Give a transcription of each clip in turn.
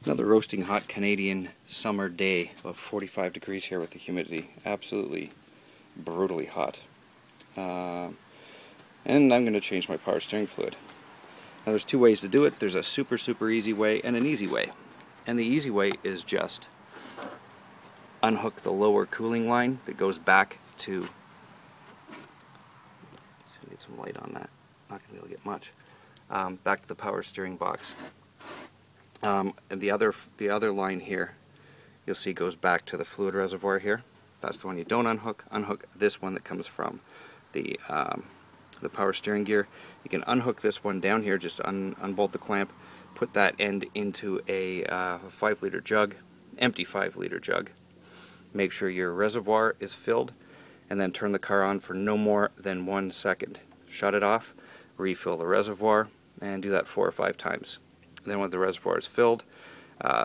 Another roasting hot Canadian summer day, about 45 degrees here with the humidity. Absolutely brutally hot. And I'm going to change my power steering fluid. Now there's two ways to do it. There's a super easy way and an easy way. And the easy way is just unhook the lower cooling line that goes back to, let's get some light on that, not going to be able to get much, back to the power steering box. And the other line here, you'll see goes back to the fluid reservoir here. That's the one you don't unhook. Unhook this one that comes from the power steering gear. You can unhook this one down here, just unbolt the clamp, put that end into a 5-liter jug, empty 5-liter jug. Make sure your reservoir is filled, and then turn the car on for no more than 1 second. Shut it off, refill the reservoir, and do that 4 or 5 times. And then when the reservoir is filled,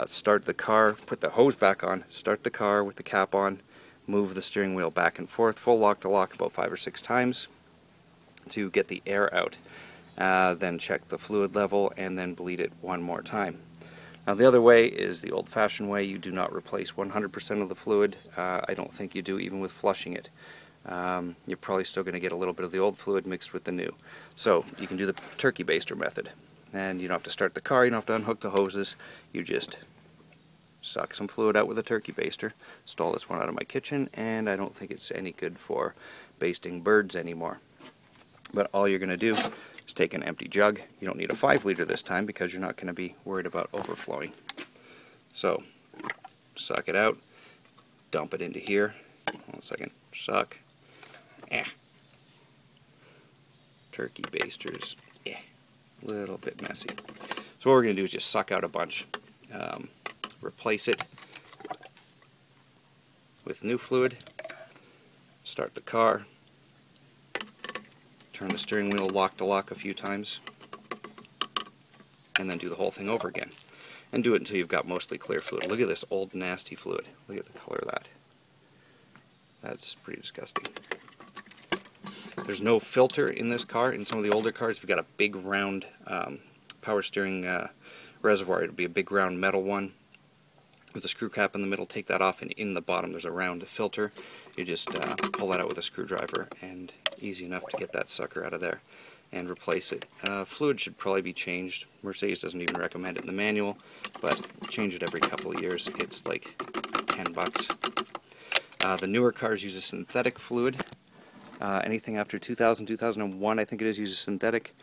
start the car, put the hose back on, start the car with the cap on, move the steering wheel back and forth, full lock to lock about 5 or 6 times to get the air out. Then check the fluid level and then bleed it 1 more time. Now the other way is the old-fashioned way. You do not replace 100% of the fluid. I don't think you do even with flushing it. You're probably still going to get a little bit of the old fluid mixed with the new. So you can do the turkey baster method. And you don't have to start the car, you don't have to unhook the hoses. You just suck some fluid out with a turkey baster. Stole this one out of my kitchen, and I don't think it's any good for basting birds anymore. But all you're going to do is take an empty jug. You don't need a 5-liter this time because you're not going to be worried about overflowing. So, suck it out, dump it into here. 1 second, suck. Turkey basters, little bit messy. So what we're going to do is just suck out a bunch. Replace it with new fluid, start the car, turn the steering wheel lock to lock a few times, and then do the whole thing over again. And do it until you've got mostly clear fluid. Look at this old nasty fluid. Look at the color of that. That's pretty disgusting. There's no filter in this car. In some of the older cars, if you've got a big round power steering reservoir, it'll be a big round metal one with a screw cap in the middle. Take that off, and in the bottom there's a round filter. You just pull that out with a screwdriver, and easy enough to get that sucker out of there and replace it. Fluid should probably be changed. Mercedes doesn't even recommend it in the manual, but change it every couple of years. It's like $10. The newer cars use a synthetic fluid. Anything after 2000, 2001, I think it is, uses synthetic.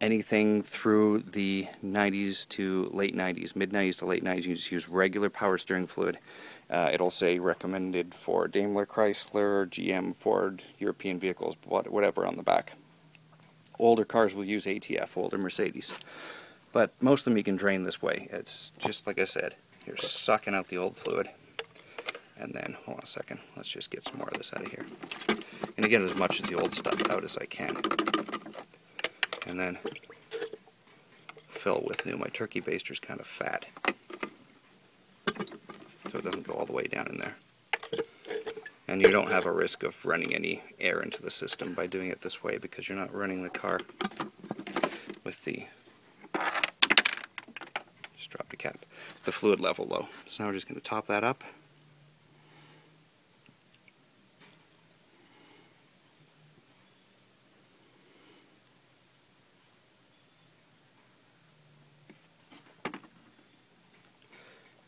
Anything through the 90s to late 90s, mid-90s to late 90s, you just use regular power steering fluid. It'll say recommended for Daimler, Chrysler, GM, Ford, European vehicles, whatever on the back. Older cars will use ATF, older Mercedes. But most of them you can drain this way. It's just like I said, you're sucking out the old fluid. And then, hold on a second, let's just get some more of this out of here. And get as much of the old stuff out as I can. And then fill with new. My turkey baster's kind of fat, so it doesn't go all the way down in there. And you don't have a risk of running any air into the system by doing it this way, because you're not running the car with the, just drop the cap, the fluid level low. So now we're just going to top that up.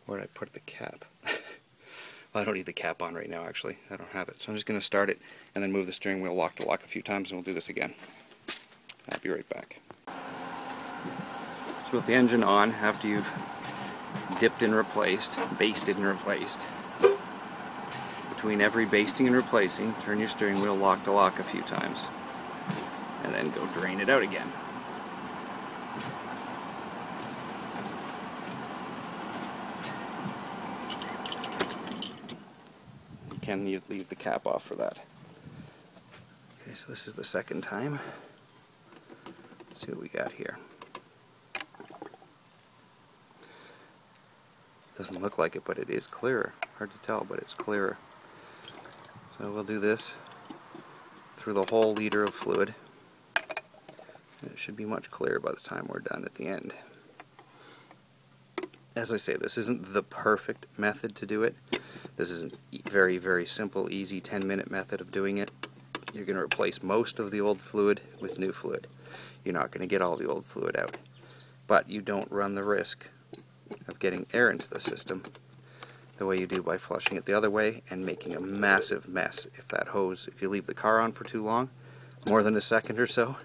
Where did I put the cap? Well, I don't need the cap on right now, actually. I don't have it. So I'm just going to start it and then move the steering wheel lock to lock a few times, and we'll do this again. I'll be right back. So with the engine on, after you've dipped and replaced, basted and replaced, between every basting and replacing, turn your steering wheel lock to lock a few times, and then go drain it out again. Can you leave the cap off for that? Okay, so this is the second time. Let's see what we got here. Doesn't look like it, but it is clearer. Hard to tell, but it's clearer. So we'll do this through the whole liter of fluid. And it should be much clearer by the time we're done at the end. as I say, this isn't the perfect method to do it. This is a very, very simple, easy 10-minute method of doing it. You're going to replace most of the old fluid with new fluid. You're not going to get all the old fluid out. But you don't run the risk of getting air into the system the way you do by flushing it the other way and making a massive mess. If you leave the car on for too long, more than a second or so,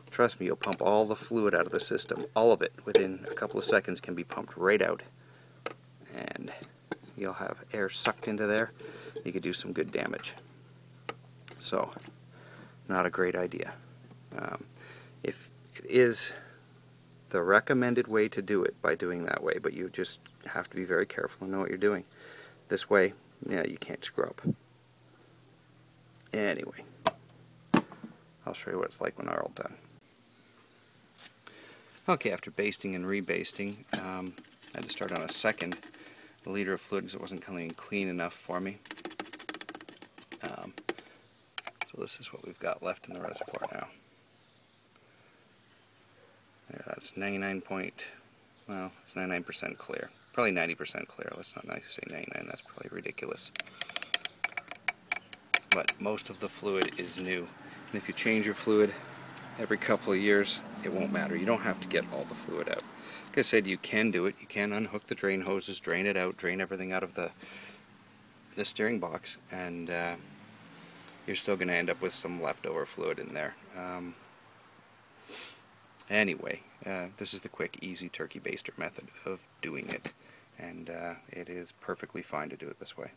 trust me, you'll pump all the fluid out of the system. All of it within a couple of seconds can be pumped right out. And you'll have air sucked into there. You could do some good damage. So, not a great idea. If it is the recommended way to do it by doing that way, but you just have to be very careful and know what you're doing. This way, yeah, you can't screw up. Anyway, I'll show you what it's like when they're all done. Okay, after basting and rebasting, I had to start on a second liter of fluid because it wasn't coming clean enough for me. So this is what we've got left in the reservoir now. There, that's 99% clear. Probably 90% clear. Let's not say 99, that's probably ridiculous. But most of the fluid is new. And if you change your fluid every couple of years, it won't matter. You don't have to get all the fluid out. Like I said, you can do it. You can unhook the drain hoses, drain it out, drain everything out of the steering box, and you're still going to end up with some leftover fluid in there. Anyway, this is the quick, easy turkey baster method of doing it, and it is perfectly fine to do it this way.